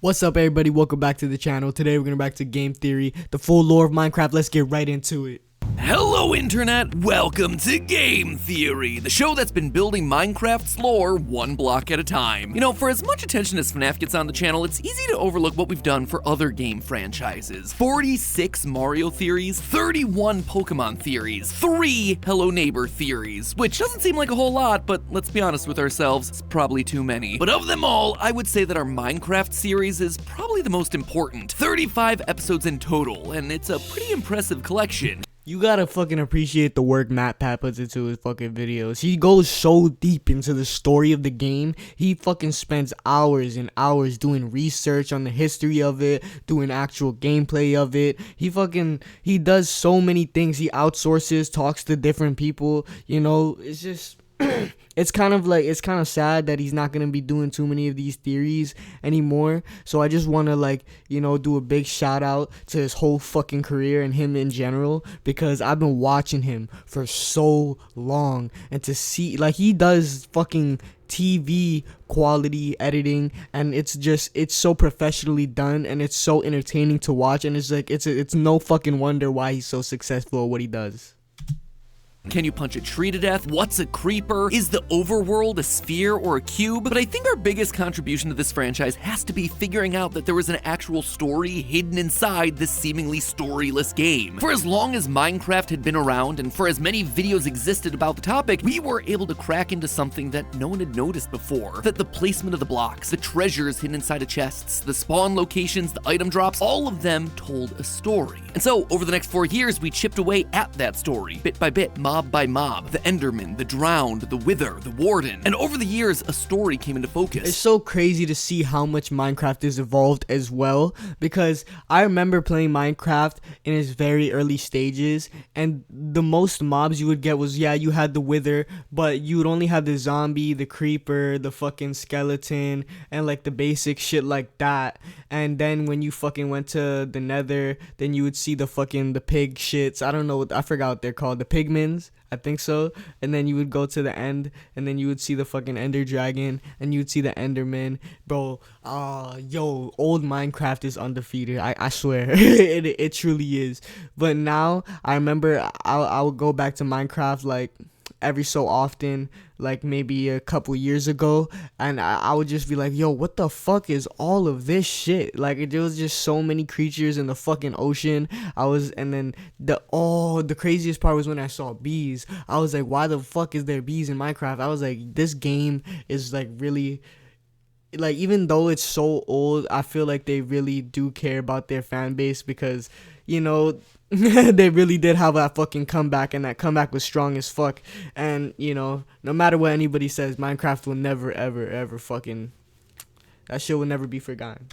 What's up, everybody? Welcome back to the channel. Today we're going back to Game Theory, the full lore of Minecraft. Let's get right into it. Hello Internet, welcome to Game Theory, the show that's been building Minecraft's lore one block at a time. You know, for as much attention as FNAF gets on the channel, it's easy to overlook what we've done for other game franchises. 46 Mario theories, 31 Pokemon theories, 3 Hello Neighbor theories, which doesn't seem like a whole lot, but let's be honest with ourselves, it's probably too many. But of them all, I would say that our Minecraft series is probably the most important. 35 episodes in total, and it's a pretty impressive collection. You gotta fucking appreciate the work MatPat puts into his fucking videos. He goes so deep into the story of the game. He fucking spends hours and hours doing research on the history of it, doing actual gameplay of it. He does so many things. He outsources, talks to different people. You know, it's just... it's kind of sad that he's not gonna be doing too many of these theories anymore. So I just want to do a big shout out to his whole fucking career and him in general, because I've been watching him for so long, and to see he does fucking TV quality editing, and it's so professionally done, and it's so entertaining to watch, and it's no fucking wonder why he's so successful at what he does. Can you punch a tree to death? What's a creeper? Is the overworld a sphere or a cube? But I think our biggest contribution to this franchise has to be figuring out that there was an actual story hidden inside this seemingly storyless game. For as long as Minecraft had been around, and for as many videos existed about the topic, we were able to crack into something that no one had noticed before. That the placement of the blocks, the treasures hidden inside of chests, the spawn locations, the item drops, all of them told a story. And so, over the next 4 years, we chipped away at that story, bit by bit, mob by mob, the Enderman, the Drowned, the Wither, the Warden, and over the years, a story came into focus. It's so crazy to see how much Minecraft has evolved as well, because I remember playing Minecraft in its very early stages, and the most mobs you would get was, yeah, you had the Wither, but you would only have the zombie, the creeper, the fucking skeleton, and like the basic shit like that. And then when you fucking went to the Nether, then you would see the pig shits. I don't know, I forgot what they're called, the pigmans, I think so. And then you would go to the end, and then you would see the fucking Ender Dragon, and you would see the Enderman. Bro, old Minecraft is undefeated. I swear, it truly is. But now I remember I would go back to Minecraft every so often, maybe a couple years ago, and I would just be like, yo, what the fuck is all of this shit? There was just so many creatures in the fucking ocean. And then the craziest part was when I saw bees. I was like, why the fuck is there bees in Minecraft? I was like, this game is really, even though it's so old, I feel like they really do care about their fan base, because, you know, they really did have that fucking comeback, and that comeback was strong as fuck. And, you know, no matter what anybody says, Minecraft will never, ever, ever that shit will never be forgotten.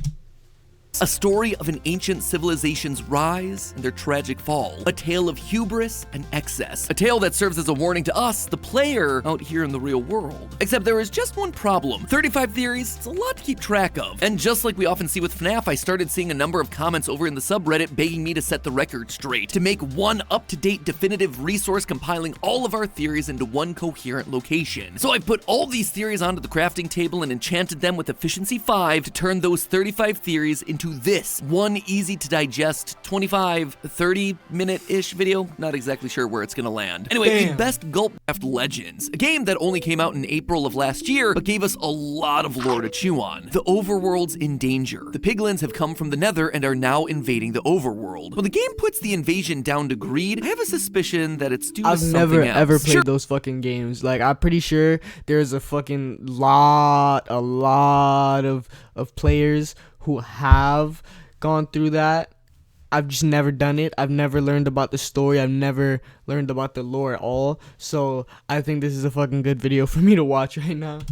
A story of an ancient civilization's rise and their tragic fall. A tale of hubris and excess. A tale that serves as a warning to us, the player, out here in the real world. Except there is just one problem. 35 theories, it's a lot to keep track of. And just like we often see with FNAF, I started seeing a number of comments over in the subreddit begging me to set the record straight. To make one up-to-date definitive resource compiling all of our theories into one coherent location. So I put all these theories onto the crafting table and enchanted them with efficiency 5 to turn those 35 theories into this one easy to digest 25-30 minute-ish video. Not exactly sure where it's gonna land. Anyway, the best Gulpcraft Legends, a game that only came out in April of last year but gave us a lot of lore to chew on. The overworld's in danger. The piglins have come from the Nether and are now invading the overworld. When the game puts the invasion down to greed, I have a suspicion that it's due to something else. I've never ever played those fucking games. I'm pretty sure there's a fucking lot of players who have gone through that. I've just never done it. I've never learned about the story. I've never learned about the lore at all. So I think this is a fucking good video for me to watch right now.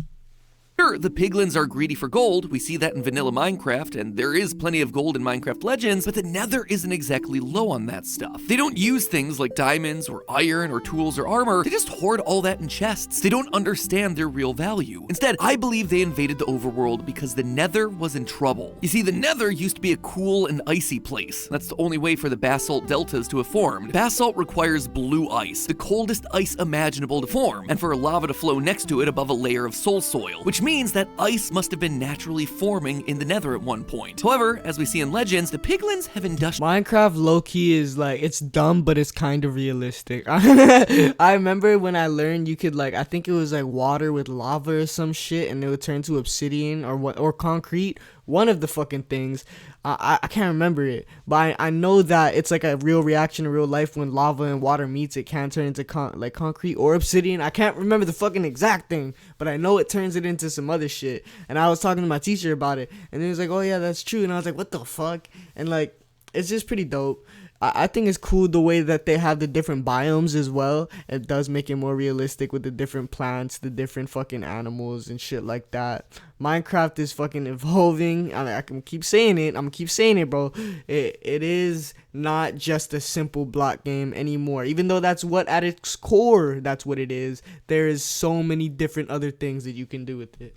Sure, the piglins are greedy for gold. We see that in vanilla Minecraft, and there is plenty of gold in Minecraft Legends, but the Nether isn't exactly low on that stuff. They don't use things like diamonds or iron or tools or armor. They just hoard all that in chests. They don't understand their real value. Instead, I believe they invaded the overworld because the Nether was in trouble. You see, the Nether used to be a cool and icy place. That's the only way for the basalt deltas to have formed. Basalt requires blue ice, the coldest ice imaginable to form, and for lava to flow next to it above a layer of soul soil, which means means that ice must have been naturally forming in the nether at one point. However, as we see in Legends, the piglins have Minecraft low-key is like, it's dumb, but it's kind of realistic. I remember when I learned you could, like, I think it was like water with lava or some shit, and it would turn to obsidian or concrete. One of the fucking things. I can't remember it, but I know that it's like a real reaction in real life when lava and water meets. It can turn into concrete or obsidian. I can't remember the fucking exact thing, but I know it turns it into some other shit. And I was talking to my teacher about it, and he was like, "Oh yeah, that's true." And I was like, "What the fuck?" And like, it's just pretty dope. I think it's cool the way that they have the different biomes as well. It does make it more realistic with the different plants, the different fucking animals and shit like that. Minecraft is fucking evolving. I mean, I can keep saying it. I'm gonna keep saying it, bro. It is not just a simple block game anymore. Even though that's what at its core, that's what it is. There is so many different other things that you can do with it.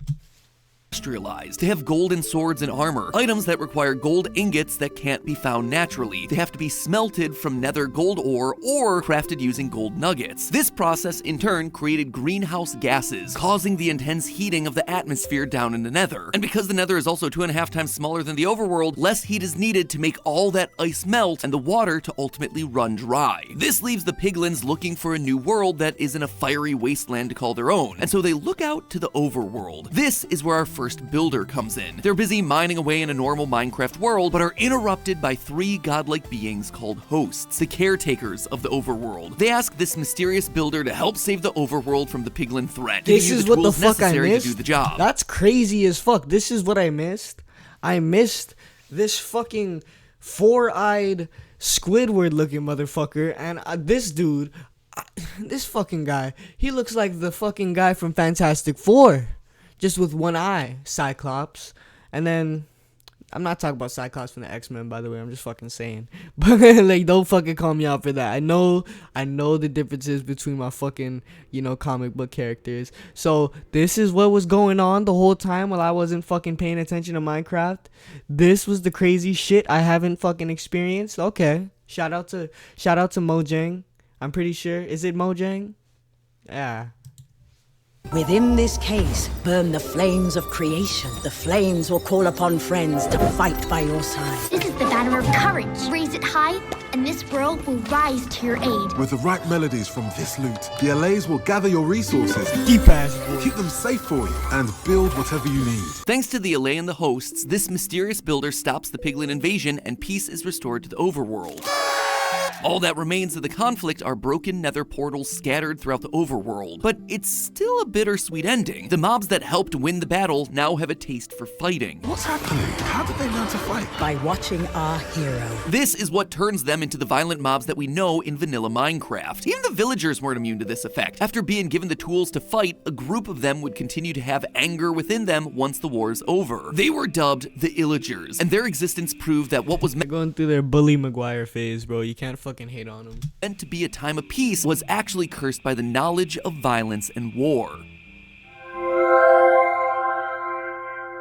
Industrialized. They have golden swords and armor, items that require gold ingots that can't be found naturally. They have to be smelted from nether gold ore or crafted using gold nuggets. This process in turn created greenhouse gases, causing the intense heating of the atmosphere down in the nether. And because the nether is also 2.5 times smaller than the overworld, less heat is needed to make all that ice melt and the water to ultimately run dry. This leaves the piglins looking for a new world that isn't a fiery wasteland to call their own, and so they look out to the overworld. This is where our first builder comes in. They're busy mining away in a normal Minecraft world, but are interrupted by 3 godlike beings called hosts, the caretakers of the overworld. They ask this mysterious builder to help save the overworld from the piglin threat. This is what the fuck I missed. To do the job. That's crazy as fuck. This is what I missed. I missed this fucking 4-eyed Squidward looking motherfucker, and this dude, this fucking guy, he looks like the fucking guy from Fantastic Four. Just with one eye, Cyclops. And then, I'm not talking about Cyclops from the X-Men, by the way. I'm just fucking saying. But, like, don't fucking call me out for that. I know the differences between my fucking, comic book characters. So, this is what was going on the whole time while I wasn't fucking paying attention to Minecraft. This was the crazy shit I haven't fucking experienced. Okay. Shout out to Mojang. I'm pretty sure. Is it Mojang? Yeah. Within this case, burn the flames of creation. The flames will call upon friends to fight by your side. This is the banner of courage. Raise it high, and this world will rise to your aid. With the right melodies from this loot, the LAs will gather your resources, Deep ass boy. keep them safe for you, and build whatever you need. Thanks to the LA and the hosts, this mysterious builder stops the piglin invasion and peace is restored to the overworld. All that remains of the conflict are broken nether portals scattered throughout the overworld, but it's still a bittersweet ending. The mobs that helped win the battle now have a taste for fighting. What's happening? How did they learn to fight? By watching our hero. This is what turns them into the violent mobs that we know in vanilla Minecraft. Even the villagers weren't immune to this effect. After being given the tools to fight, a group of them would continue to have anger within them once the war's over. They were dubbed the Illagers, and their existence proved that what was They're going through their Bully Maguire phase, bro. You can't fucking hate on them. meant to be a time of peace was actually cursed by the knowledge of violence and war.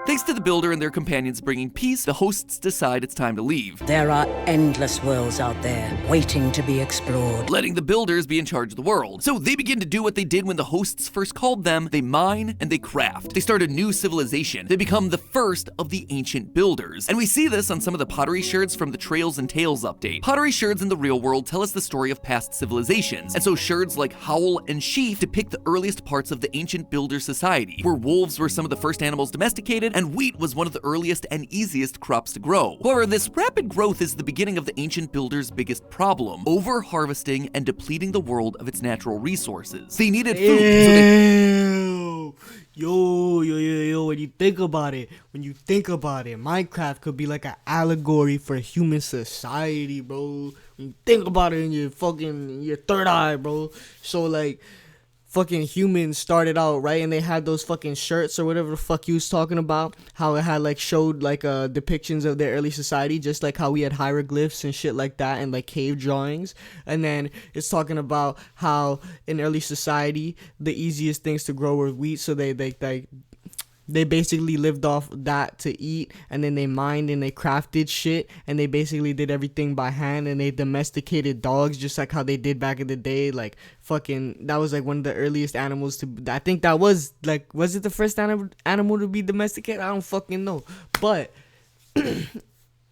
Thanks to the builder and their companions bringing peace, the hosts decide it's time to leave, There are endless worlds out there waiting to be explored. letting the builders be in charge of the world. So they begin to do what they did when the hosts first called them. They mine and they craft. They start a new civilization. They become the first of the ancient builders. And we see this on some of the pottery sherds from the Trails and Tales update. Pottery sherds in the real world tell us the story of past civilizations. And so sherds like Howl and Sheaf depict the earliest parts of the ancient builder society, where wolves were some of the first animals domesticated and wheat was one of the earliest and easiest crops to grow. However, this rapid growth is the beginning of the ancient builders' biggest problem: over-harvesting and depleting the world of its natural resources. They needed food, so they Yo, when you think about it, Minecraft could be like an allegory for human society, bro. When you think about it in your third eye, bro. So like, fucking humans started out, right? And they had those fucking shirts or whatever the fuck you was talking about. How it had like showed like depictions of their early society, just like how we had hieroglyphs and shit like that and like cave drawings. And then it's talking about how in early society the easiest things to grow were wheat, so they they basically lived off that to eat, and then they mined and they crafted shit, and they basically did everything by hand, and they domesticated dogs just like how they did back in the day. Like fucking, that was like one of the earliest animals to, I think that was like, was it the first animal to be domesticated? I don't fucking know, but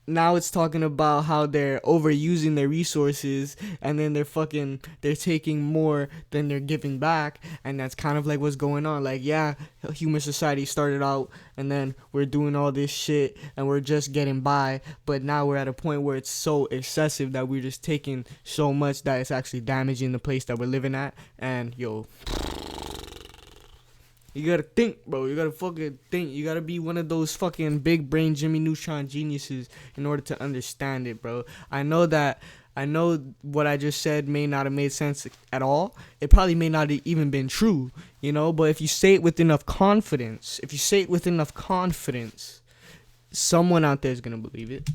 now it's talking about how they're overusing their resources, and then they're taking more than they're giving back, and that's kind of like what's going on. Like, yeah, human society started out, and then we're doing all this shit, and we're just getting by, but now we're at a point where it's so excessive that we're just taking so much that it's actually damaging the place that we're living at. And yo, you gotta think, bro. You gotta fucking think. You gotta be one of those fucking big brain Jimmy Neutron geniuses in order to understand it, bro. I know what I just said may not have made sense at all. It probably may not have even been true, you know. But if you say it with enough confidence, someone out there is gonna believe it.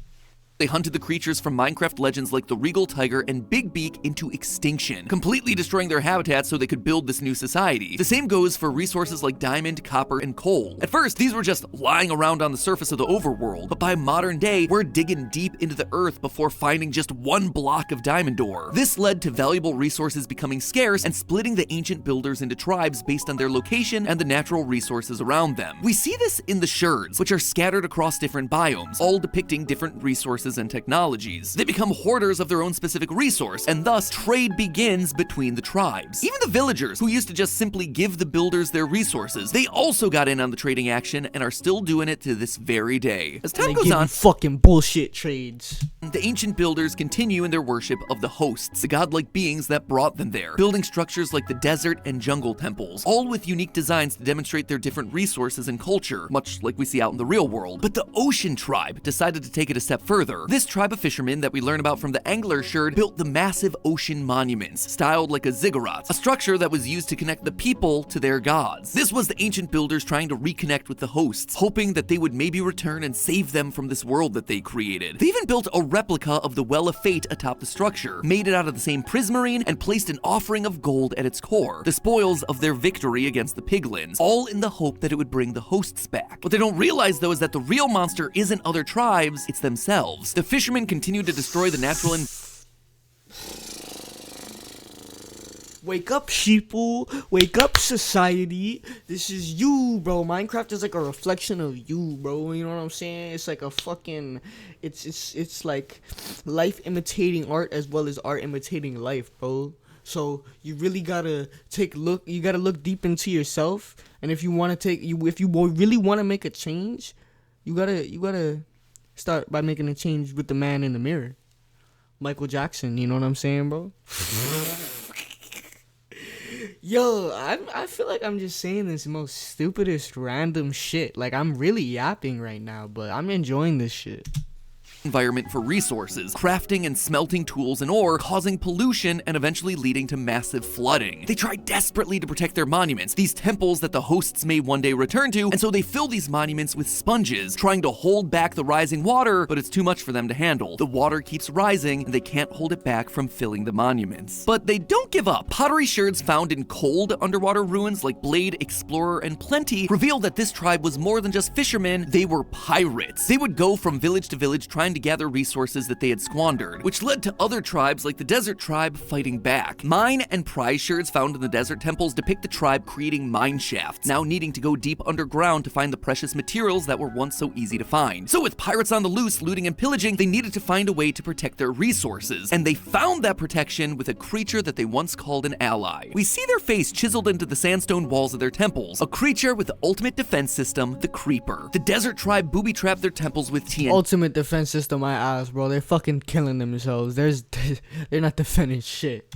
They hunted the creatures from Minecraft legends like the Regal Tiger and Big Beak into extinction, completely destroying their habitats so they could build this new society. The same goes for resources like diamond, copper, and coal. At first, these were just lying around on the surface of the overworld, but by modern day, we're digging deep into the earth before finding just one block of diamond ore. This led to valuable resources becoming scarce and splitting the ancient builders into tribes based on their location and the natural resources around them. We see this in the sherds, which are scattered across different biomes, all depicting different resources and technologies. They become hoarders of their own specific resource, and thus trade begins between the tribes. Even the villagers, who used to just simply give the builders their resources, they also got in on the trading action and are still doing it to this very day. As time goes on, fucking bullshit trades. The ancient builders continue in their worship of the hosts, the godlike beings that brought them there, building structures like the desert and jungle temples, all with unique designs to demonstrate their different resources and culture, much like we see out in the real world. But the Ocean Tribe decided to take it a step further. This tribe of fishermen that we learn about from the Angler Sherd built the massive ocean monuments, styled like a ziggurat, a structure that was used to connect the people to their gods. This was the ancient builders trying to reconnect with the hosts, hoping that they would maybe return and save them from this world that they created. They even built a replica of the Well of Fate atop the structure, made it out of the same prismarine, and placed an offering of gold at its core, the spoils of their victory against the piglins, all in the hope that it would bring the hosts back. What they don't realize, though, is that the real monster isn't other tribes, it's themselves. The fishermen continue to destroy the natural Wake up, sheeple. Wake up, society. This is you, bro. Minecraft is like a reflection of you, bro. You know what I'm saying? It's like a fucking... It's like life imitating art as well as art imitating life, bro. So you really gotta you gotta look deep into yourself. And if you want to if you really want to make a change, you gotta start by making a change with the man in the mirror. Michael Jackson, you know what I'm saying, bro? Yo, I feel like I'm just saying this most stupidest random shit. Like, I'm really yapping right now, but I'm enjoying this shit. environment for resources, crafting and smelting tools and ore, causing pollution and eventually leading to massive flooding. They try desperately to protect their monuments, these temples that the hosts may one day return to, and so they fill these monuments with sponges, trying to hold back the rising water, but it's too much for them to handle. The water keeps rising, and they can't hold it back from filling the monuments. But they don't give up. Pottery sherds found in cold underwater ruins like Blade, Explorer, and Plenty reveal that this tribe was more than just fishermen, they were pirates. They would go from village to village trying to gather resources that they had squandered, which led to other tribes like the Desert Tribe fighting back. Mine and prize sherds found in the desert temples depict the tribe creating mine shafts, now needing to go deep underground to find the precious materials that were once so easy to find. So with pirates on the loose, looting and pillaging, they needed to find a way to protect their resources, and they found that protection with a creature that they once called an ally. We see their face chiseled into the sandstone walls of their temples, a creature with the ultimate defense system, the Creeper. The Desert Tribe booby-trapped their temples with TNT. Ultimate defense system, my ass, bro. They're fucking killing themselves. They're not defending shit.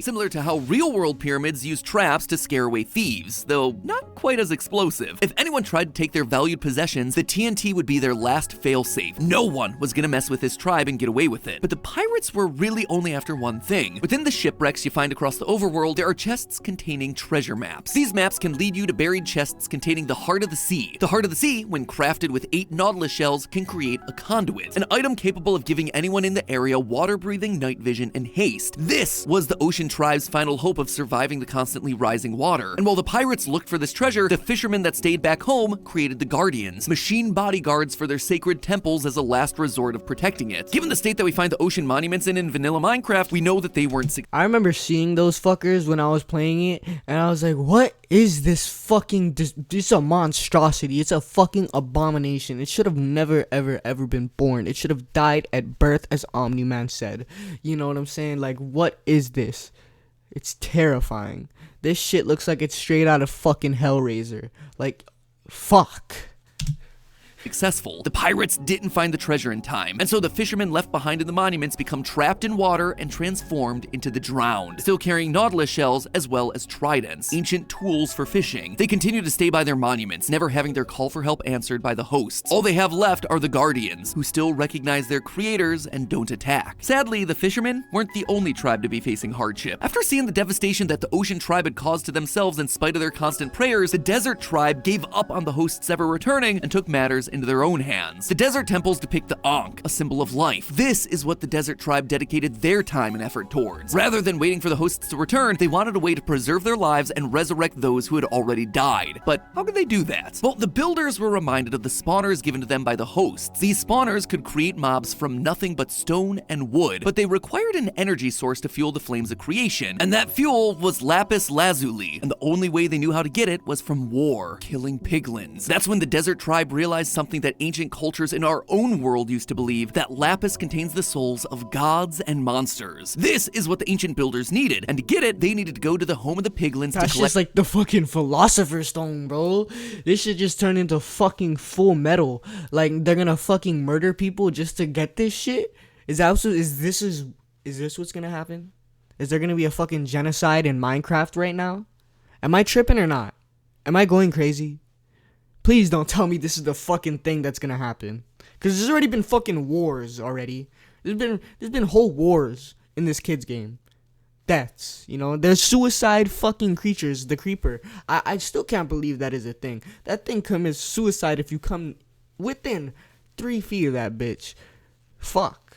Similar to how real-world pyramids use traps to scare away thieves, though not quite as explosive. If anyone tried to take their valued possessions, the TNT would be their last failsafe. No one was gonna mess with this tribe and get away with it. But the pirates were really only after one thing. Within the shipwrecks you find across the overworld, there are chests containing treasure maps. These maps can lead you to buried chests containing the Heart of the Sea. The Heart of the Sea, when crafted with 8 Nautilus shells, can create a conduit, an item capable of giving anyone in the area water-breathing night vision and haste. This was the ocean tribe's final hope of surviving the constantly rising water. And while the pirates looked for this treasure, the fishermen that stayed back home created the Guardians, machine bodyguards for their sacred temples as a last resort of protecting it. Given the state that we find the ocean monuments in vanilla Minecraft, we know that they weren't I remember seeing those fuckers when I was playing it, and I was like, what is this fucking, this is a monstrosity, it's a fucking abomination, it should have never ever been born, it should have died at birth, as Omni-Man said. You know what I'm saying? Like, what is this? It's terrifying. This shit looks like it's straight out of fucking Hellraiser. Like, fuck. Successful. The pirates didn't find the treasure in time, and so the fishermen left behind in the monuments become trapped in water and transformed into the drowned, still carrying nautilus shells as well as tridents, ancient tools for fishing. They continue to stay by their monuments, never having their call for help answered by the hosts. All they have left are the Guardians, who still recognize their creators and don't attack. Sadly, the fishermen weren't the only tribe to be facing hardship. After seeing the devastation that the ocean tribe had caused to themselves in spite of their constant prayers, the desert tribe gave up on the hosts ever returning and took matters into their own hands. The desert temples depict the Ankh, a symbol of life. This is what the desert tribe dedicated their time and effort towards. Rather than waiting for the hosts to return, they wanted a way to preserve their lives and resurrect those who had already died. But how could they do that? Well, the builders were reminded of the spawners given to them by the hosts. These spawners could create mobs from nothing but stone and wood, but they required an energy source to fuel the flames of creation, and that fuel was lapis lazuli, and the only way they knew how to get it was from war, killing piglins. That's when the desert tribe realized something that ancient cultures in our own world used to believe, that lapis contains the souls of gods and monsters. This is what the ancient builders needed, and to get it, they needed to go to the home of the piglins That's to collect— just like the fucking Philosopher's Stone, bro. This should just turn into fucking Full Metal. Like, they're gonna fucking murder people just to get this shit? Is this what's gonna happen? Is there gonna be a fucking genocide in Minecraft right now? Am I tripping or not? Am I going crazy? Please don't tell me this is the fucking thing that's gonna happen. Cause there's already been fucking wars already. There's been whole wars in this kid's game. Deaths, you know, there's suicide fucking creatures, the creeper. I still can't believe that is a thing. That thing commits suicide if you come within 3 feet of that bitch. Fuck.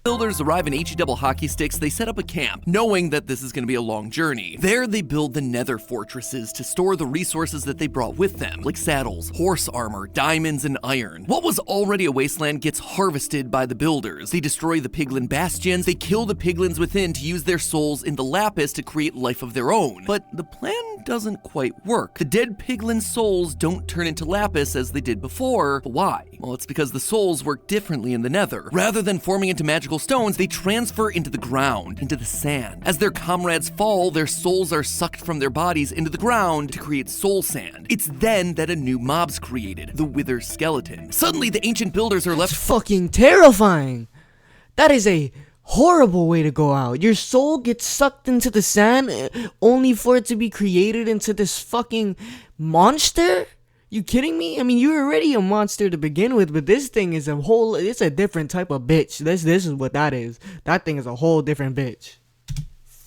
builders arrive in HE double hockey sticks, they set up a camp, knowing that this is going to be a long journey. There, they build the nether fortresses to store the resources that they brought with them, like saddles, horse armor, diamonds, and iron. What was already a wasteland gets harvested by the builders. They destroy the piglin bastions, they kill the piglins within to use their souls in the lapis to create life of their own. But the plan doesn't quite work. The dead piglin souls don't turn into lapis as they did before. But why? Well, it's because the souls work differently in the nether. Rather than forming into magical stones, they transfer into the ground, into the sand. As their comrades fall, their souls are sucked from their bodies into the ground to create soul sand. It's then that a new mob's created, the Wither Skeleton. Suddenly, the ancient builders are left fucking terrifying. That is a horrible way to go out. Your soul gets sucked into the sand only for it to be created into this fucking monster? You kidding me? I mean, you're already a monster to begin with, but this thing is it's a different type of bitch. This is what that is. That thing is a whole different bitch.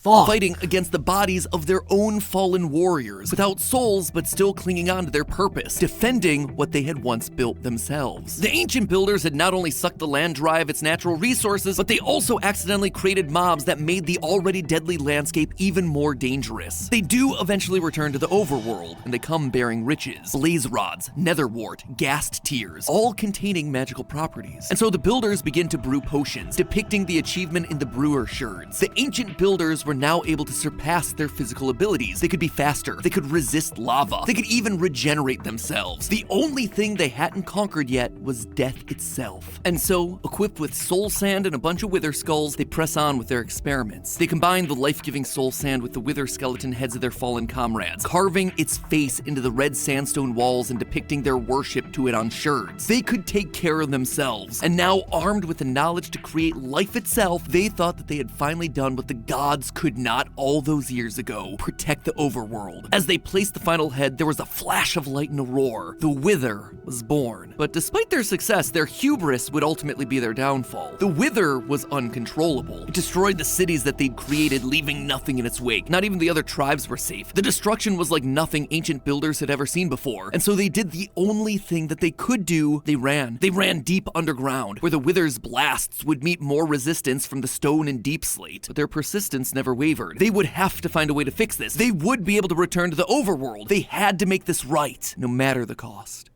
Fuck. Fighting against the bodies of their own fallen warriors, without souls but still clinging on to their purpose, defending what they had once built themselves. The ancient builders had not only sucked the land dry of its natural resources, but they also accidentally created mobs that made the already deadly landscape even more dangerous. They do eventually return to the overworld, and they come bearing riches, blaze rods, netherwart, ghast tears, all containing magical properties. And so the builders begin to brew potions, depicting the achievement in the brewer sherds. The ancient builders were now able to surpass their physical abilities. They could be faster, they could resist lava, they could even regenerate themselves. The only thing they hadn't conquered yet was death itself. And so, equipped with soul sand and a bunch of wither skulls, they press on with their experiments. They combine the life-giving soul sand with the wither skeleton heads of their fallen comrades, carving its face into the red sandstone walls and depicting their worship to it on sherds. They could take care of themselves, and now armed with the knowledge to create life itself, they thought that they had finally done what the gods could not all those years ago: protect the overworld. As they placed the final head, there was a flash of light and a roar. The Wither was born. But despite their success, their hubris would ultimately be their downfall. The Wither was uncontrollable. It destroyed the cities that they'd created, leaving nothing in its wake. Not even the other tribes were safe. The destruction was like nothing ancient builders had ever seen before. And so they did the only thing that they could do. They ran. They ran deep underground, where the Wither's blasts would meet more resistance from the stone and deep slate. But their persistence never never wavered. They would have to find a way to fix this. They would be able to return to the overworld. They had to make this right, no matter the cost.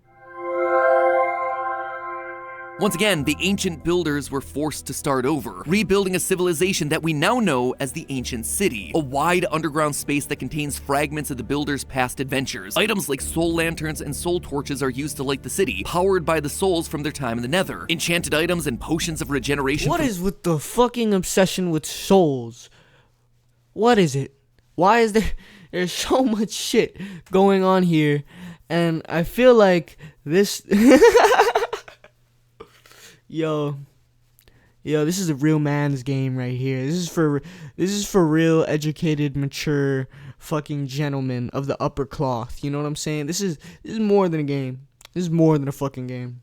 Once again, the ancient builders were forced to start over, rebuilding a civilization that we now know as the Ancient City, a wide underground space that contains fragments of the builders' past adventures. Items like soul lanterns and soul torches are used to light the city, powered by the souls from their time in the Nether. Enchanted items and potions of regeneration. What is with the fucking obsession with souls? What is it? Why is there's so much shit going on here, and I feel like this Yo, this is a real man's game right here. This is for real educated, mature fucking gentlemen of the upper cloth. You know what I'm saying? This is more than a game. This is more than a fucking game.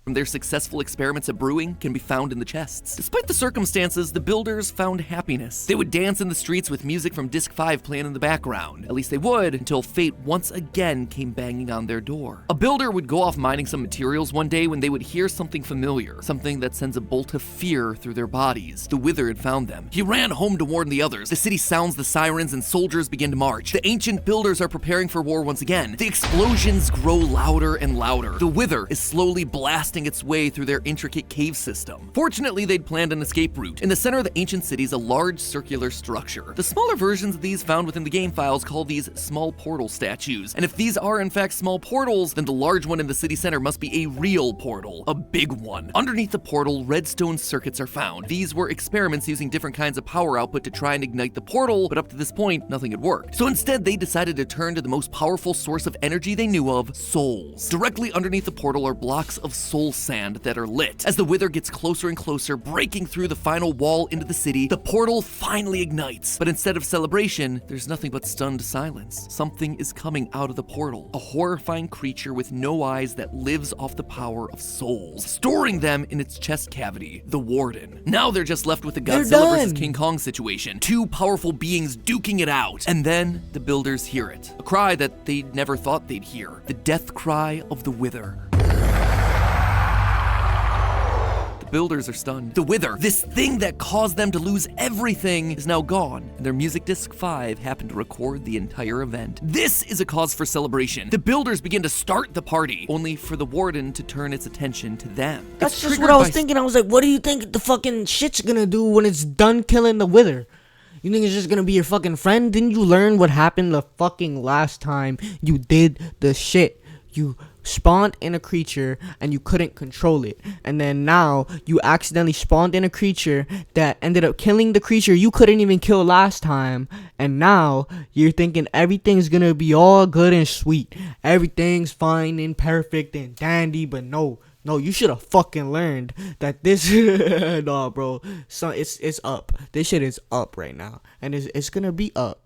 From their successful experiments at brewing can be found in the chests. Despite the circumstances, the builders found happiness. They would dance in the streets with music from Disc 5 playing in the background. At least they would, until fate once again came banging on their door. A builder would go off mining some materials one day when they would hear something familiar, something that sends a bolt of fear through their bodies. The Wither had found them. He ran home to warn the others. The city sounds the sirens and soldiers begin to march. The ancient builders are preparing for war once again. The explosions grow louder and louder. The Wither is slowly blasting its way through their intricate cave system. Fortunately, they'd planned an escape route. In the center of the ancient city is a large circular structure. The smaller versions of these found within the game files call these small portal statues. And if these are in fact small portals, then the large one in the city center must be a real portal, a big one. Underneath the portal, redstone circuits are found. These were experiments using different kinds of power output to try and ignite the portal, but up to this point, nothing had worked. So instead, they decided to turn to the most powerful source of energy they knew of, souls. Directly underneath the portal are blocks of soul sand that are lit. As the Wither gets closer and closer, breaking through the final wall into the city, the portal finally ignites. But instead of celebration, there's nothing but stunned silence. Something is coming out of the portal. A horrifying creature with no eyes that lives off the power of souls, storing them in its chest cavity, the Warden. Now they're just left with the Godzilla versus King Kong situation. Two powerful beings duking it out. And then the builders hear it. A cry that they never thought they'd hear. The death cry of the Wither. Builders are stunned. The Wither, this thing that caused them to lose everything, is now gone, and their music disc 5 happened to record the entire event. This is a cause for celebration. The builders begin to start the party, only for the Warden to turn its attention to them. That's just what I was thinking. I was like, what do you think the fucking shit's gonna do when it's done killing the Wither? You think it's just gonna be your fucking friend? Didn't you learn what happened the fucking last time you did the shit? You spawned in a creature and you couldn't control it, and then now you accidentally spawned in a creature that ended up killing the creature you couldn't even kill last time, and now you're thinking everything's gonna be all good and sweet, everything's fine and perfect and dandy. But no, you should have fucking learned that this no, bro, so it's up. This shit is up right now, and it's gonna be up.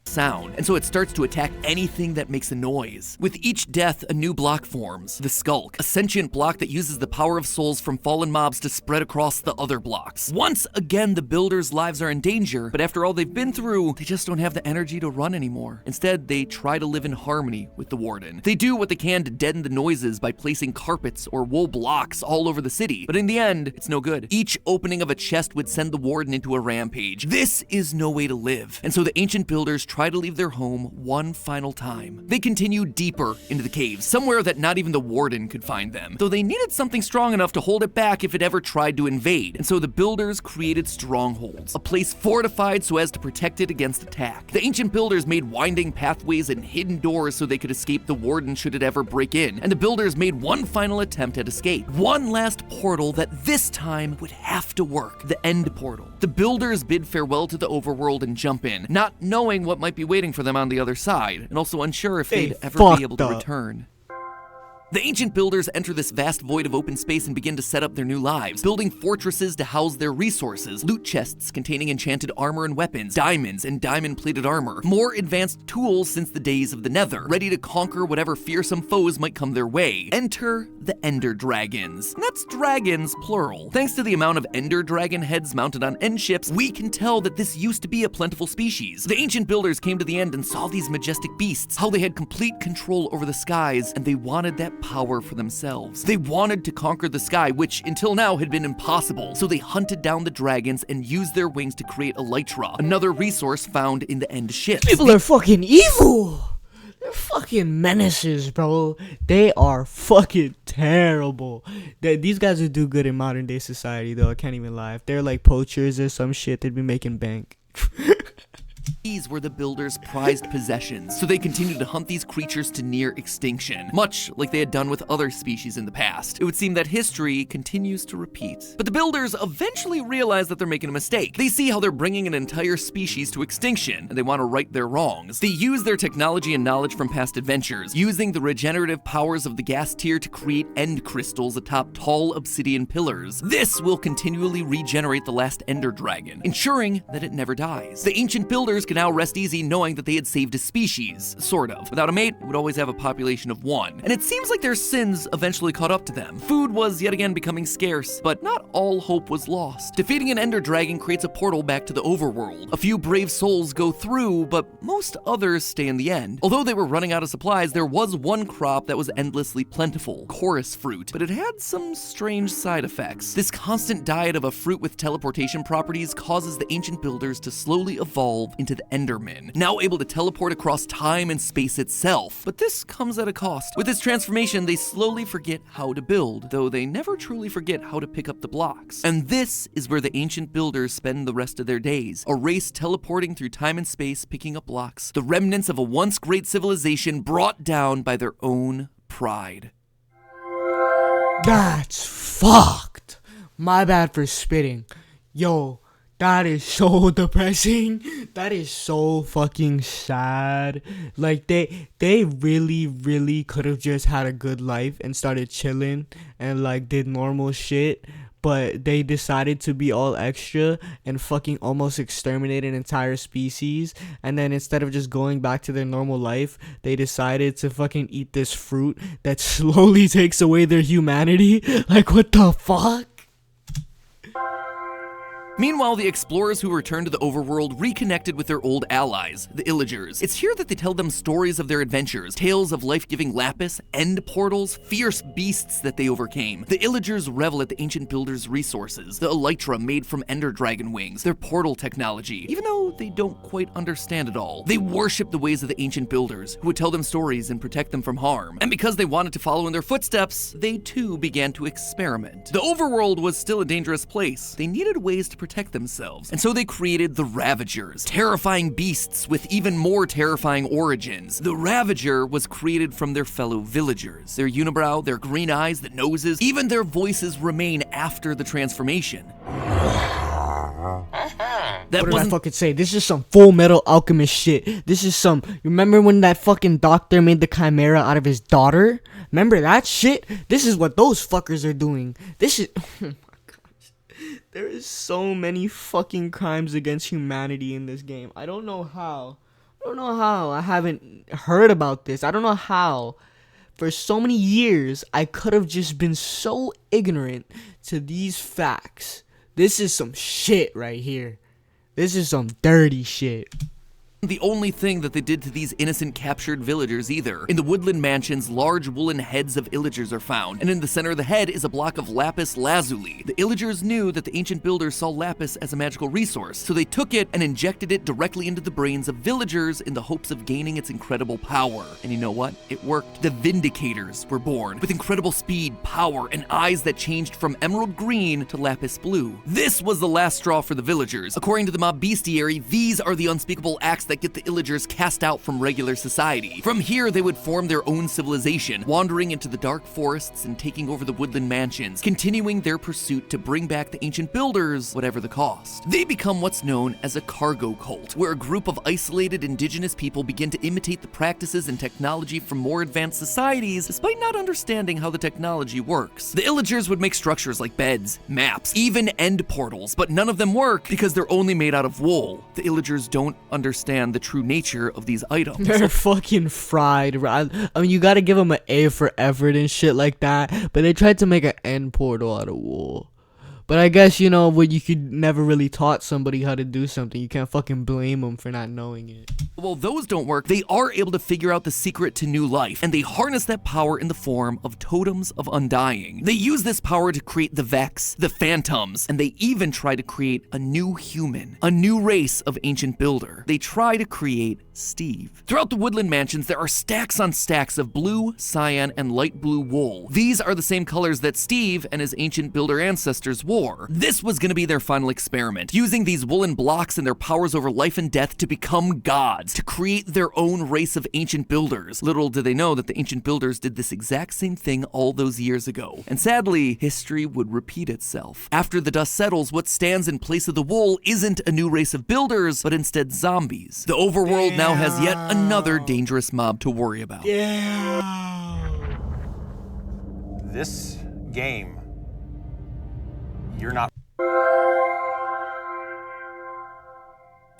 Sound, and so it starts to attack anything that makes a noise. With each death, a new block forms, the Skulk, a sentient block that uses the power of souls from fallen mobs to spread across the other blocks. Once again, the builders' lives are in danger, but after all they've been through, they just don't have the energy to run anymore. Instead, they try to live in harmony with the Warden. They do what they can to deaden the noises by placing carpets or wool blocks all over the city, but in the end, it's no good. Each opening of a chest would send the Warden into a rampage. This is no way to live, and so the ancient builders try to leave their home one final time. They continue deeper into the caves, somewhere that not even the Warden could find them, though they needed something strong enough to hold it back if it ever tried to invade, and so the builders created strongholds, a place fortified so as to protect it against attack. The ancient builders made winding pathways and hidden doors so they could escape the Warden should it ever break in, and the builders made one final attempt at escape. One last portal that this time would have to work, the End Portal. The builders bid farewell to the overworld and jump in, not knowing what might be waiting for them on the other side, and also unsure if they'd ever be able to return. The ancient builders enter this vast void of open space and begin to set up their new lives, building fortresses to house their resources, loot chests containing enchanted armor and weapons, diamonds and diamond-plated armor, more advanced tools since the days of the Nether, ready to conquer whatever fearsome foes might come their way. Enter the Ender Dragons. That's dragons, plural. Thanks to the amount of Ender Dragon heads mounted on end ships, we can tell that this used to be a plentiful species. The ancient builders came to the end and saw these majestic beasts, how they had complete control over the skies, and they wanted that power for themselves. They wanted to conquer the sky, which until now had been impossible, so they hunted down the dragons and used their wings to create Elytra, another resource found in the End ships. People are fucking evil. They're fucking menaces, bro. They are fucking terrible. These guys would do good in modern day society, though. I can't even lie. If they're like poachers or some shit, they'd be making bank. These were the builders' prized possessions, so they continued to hunt these creatures to near extinction, much like they had done with other species in the past. It would seem that history continues to repeat. But the builders eventually realize that they're making a mistake. They see how they're bringing an entire species to extinction, and they want to right their wrongs. They use their technology and knowledge from past adventures, using the regenerative powers of the gas tier to create end crystals atop tall obsidian pillars. This will continually regenerate the last Ender Dragon, ensuring that it never dies. The ancient builders can now rest easy knowing that they had saved a species, sort of. Without a mate, it would always have a population of one. And it seems like their sins eventually caught up to them. Food was yet again becoming scarce, but not all hope was lost. Defeating an Ender Dragon creates a portal back to the overworld. A few brave souls go through, but most others stay in the end. Although they were running out of supplies, there was one crop that was endlessly plentiful, chorus fruit, but it had some strange side effects. This constant diet of a fruit with teleportation properties causes the ancient builders to slowly evolve into the Endermen, now able to teleport across time and space itself. But this comes at a cost. With this transformation, they slowly forget how to build, though they never truly forget how to pick up the blocks. And this is where the ancient builders spend the rest of their days, a race teleporting through time and space, picking up blocks, the remnants of a once great civilization brought down by their own pride. That's fucked. My bad for spitting. Yo, that is so depressing. That is so fucking sad. Like they really could have just had a good life and started chilling and like did normal shit, but they decided to be all extra and fucking almost exterminate an entire species. And then instead of just going back to their normal life, they decided to fucking eat this fruit that slowly takes away their humanity. Like, what the fuck? Meanwhile, the explorers who returned to the overworld reconnected with their old allies, the Illagers. It's here that they tell them stories of their adventures, tales of life-giving lapis, end portals, fierce beasts that they overcame. The Illagers revel at the ancient builders' resources, the Elytra made from Ender Dragon wings, their portal technology, even though they don't quite understand it all. They worship the ways of the ancient builders, who would tell them stories and protect them from harm. And because they wanted to follow in their footsteps, they too began to experiment. The overworld was still a dangerous place. They needed ways to protect themselves, and so they created the Ravagers, terrifying beasts with even more terrifying origins. The Ravager was created from their fellow villagers. Their unibrow, their green eyes, the noses, even their voices remain after the transformation. What did I fucking say? This is some Full Metal Alchemist shit. This is some... Remember when that fucking doctor made the Chimera out of his daughter? Remember that shit? This is what those fuckers are doing. This is... There is so many fucking crimes against humanity in this game. I don't know how. I haven't heard about this. I don't know how. For so many years, I could have just been so ignorant to these facts. This is some shit right here. This is some dirty shit. The only thing that they did to these innocent captured villagers either. In the woodland mansions, large woolen heads of Illagers are found, and in the center of the head is a block of lapis lazuli. The Illagers knew that the ancient builders saw lapis as a magical resource, so they took it and injected it directly into the brains of villagers in the hopes of gaining its incredible power. And you know what? It worked. The Vindicators were born, with incredible speed, power, and eyes that changed from emerald green to lapis blue. This was the last straw for the villagers. According to the mob bestiary, these are the unspeakable acts that get the Illagers cast out from regular society. From here, they would form their own civilization, wandering into the dark forests and taking over the woodland mansions, continuing their pursuit to bring back the ancient builders, whatever the cost. They become what's known as a cargo cult, where a group of isolated indigenous people begin to imitate the practices and technology from more advanced societies, despite not understanding how the technology works. The Illagers would make structures like beds, maps, even end portals, but none of them work because they're only made out of wool. The Illagers don't understand the true nature of these items. They're fucking fried. I mean, you gotta give them an A for effort and shit like that, but they tried to make an end portal out of wool. But I guess, you know, what you could never really taught somebody how to do something. You can't fucking blame them for not knowing it. Well, those don't work. They are able to figure out the secret to new life, and they harness that power in the form of totems of undying. They use this power to create the Vex, the Phantoms, and they even try to create a new human, a new race of ancient builder. They try to create Steve. Throughout the Woodland Mansions, there are stacks on stacks of blue, cyan, and light blue wool. These are the same colors that Steve and his ancient builder ancestors wore. This was going to be their final experiment, using these woolen blocks and their powers over life and death to become gods, to create their own race of ancient builders. Little did they know that the ancient builders did this exact same thing all those years ago. And sadly, history would repeat itself. After the dust settles, what stands in place of the wool isn't a new race of builders, but instead zombies. The overworld now has yet another dangerous mob to worry about. This game, you're not.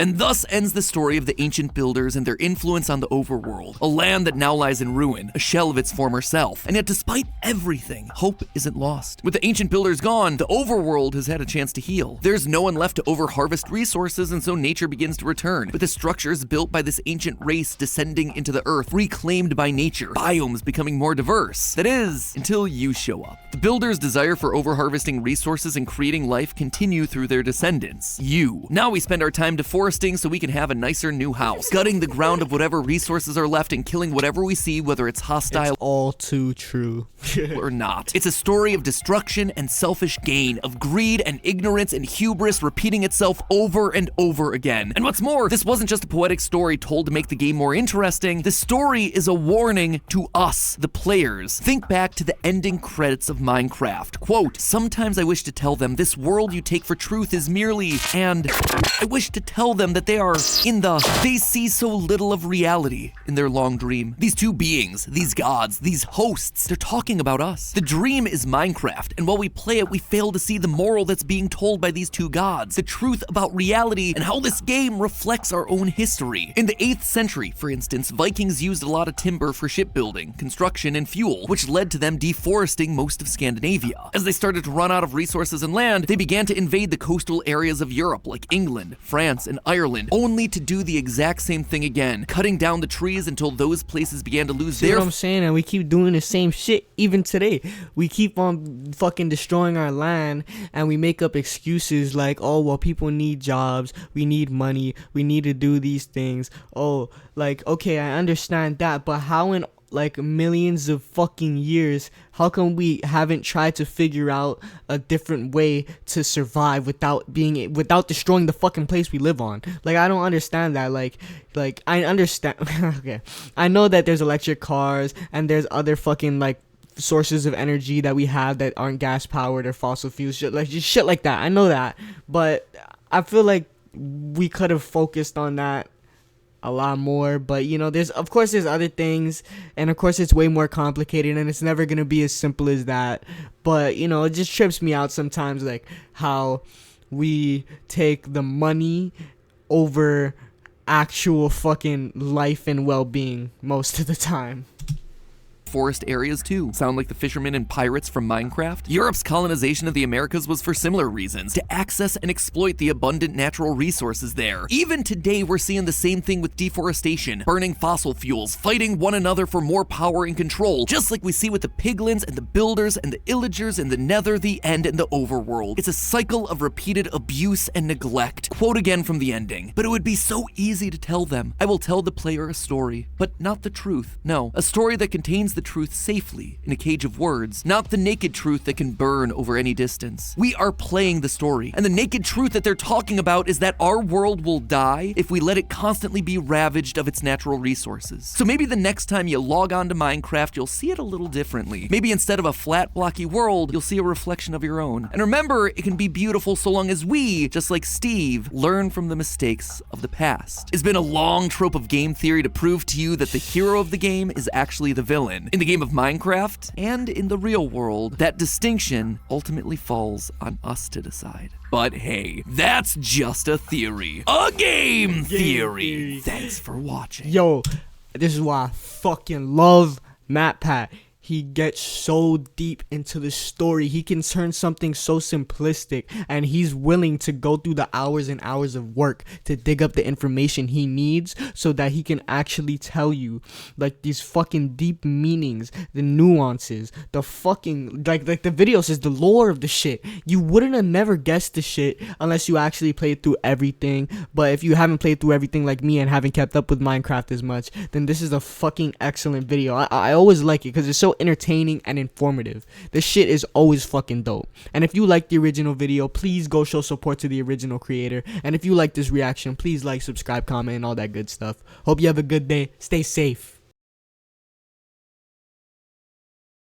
And thus ends the story of the ancient builders and their influence on the overworld, a land that now lies in ruin, a shell of its former self. And yet despite everything, hope isn't lost. With the ancient builders gone, the overworld has had a chance to heal. There's no one left to overharvest resources, and so nature begins to return, with the structures built by this ancient race descending into the earth, reclaimed by nature, biomes becoming more diverse. That is, until you show up. The builders' desire for overharvesting resources and creating life continue through their descendants, you. Now we spend our time deforesting so we can have a nicer new house, gutting the ground of whatever resources are left and killing whatever we see, whether it's hostile It's all too true. or not. It's a story of destruction and selfish gain, of greed and ignorance and hubris repeating itself over and over again. And what's more, this wasn't just a poetic story told to make the game more interesting. The story is a warning to us, the players. Think back to the ending credits of Minecraft. Quote, "Sometimes I wish to tell them this world you take for truth is merely, and I wish to tell them that they see so little of reality in their long dream." These two beings, these gods, these hosts, they're talking about us. The dream is Minecraft, and while we play it, we fail to see the moral that's being told by these two gods, the truth about reality and how this game reflects our own history. In the 8th century, for instance, Vikings used a lot of timber for shipbuilding, construction, and fuel, which led to them deforesting most of Scandinavia. As they started to run out of resources and land, they began to invade the coastal areas of Europe like England, France, and Ireland, only to do the exact same thing again, cutting down the trees until those places began to lose See their what I'm saying? And we keep doing the same shit even today. We keep on fucking destroying our land, and we make up excuses like, oh, well, people need jobs, we need money, we need to do these things. Oh, like, okay, I understand that, but how in like millions of fucking years, how come we haven't tried to figure out a different way to survive without destroying the fucking place we live on? Like, I don't understand that. Like I understand. Okay, I know that there's electric cars and there's other fucking like sources of energy that we have that aren't gas powered or fossil fuels, just shit like that. I know that, but I feel like we could have focused on that a lot more. But you know, there's other things, and of course it's way more complicated, and it's never gonna be as simple as that. But you know, it just trips me out sometimes, like how we take the money over actual fucking life and well-being most of the time. Forest areas too. Sound like the fishermen and pirates from Minecraft? Europe's colonization of the Americas was for similar reasons, to access and exploit the abundant natural resources there. Even today, we're seeing the same thing with deforestation, burning fossil fuels, fighting one another for more power and control, just like we see with the piglins and the builders and the illagers and the nether, the end, and the overworld. It's a cycle of repeated abuse and neglect. Quote again from the ending, "But it would be so easy to tell them. I will tell the player a story, but not the truth. No, a story that contains the truth safely in a cage of words, not the naked truth that can burn over any distance. We are playing the story, and the naked truth that they're talking about is that our world will die if we let it constantly be ravaged of its natural resources. So maybe the next time you log on to Minecraft, you'll see it a little differently. Maybe instead of a flat, blocky world, you'll see a reflection of your own. And remember, it can be beautiful so long as we, just like Steve, learn from the mistakes of the past. It's been a long trope of game theory to prove to you that the hero of the game is actually the villain. In the game of Minecraft and in the real world, that distinction ultimately falls on us to decide. But hey, that's just a theory. A game theory. Thanks for watching. Yo, this is why I fucking love MatPat. he gets so deep into the story. He can turn something so simplistic, and he's willing to go through the hours and hours of work to dig up the information he needs so that he can actually tell you like these fucking deep meanings, the nuances, the fucking like the video says, the lore of the shit. You wouldn't have never guessed the shit unless you actually played through everything. But if you haven't played through everything like me and haven't kept up with Minecraft as much, then this is a fucking excellent video. I always like it because it's so entertaining and informative. This shit is always fucking dope. And if you like the original video, please go show support to the original creator. And if you like this reaction, please like, subscribe, comment, and all that good stuff. Hope you have a good day. Stay safe.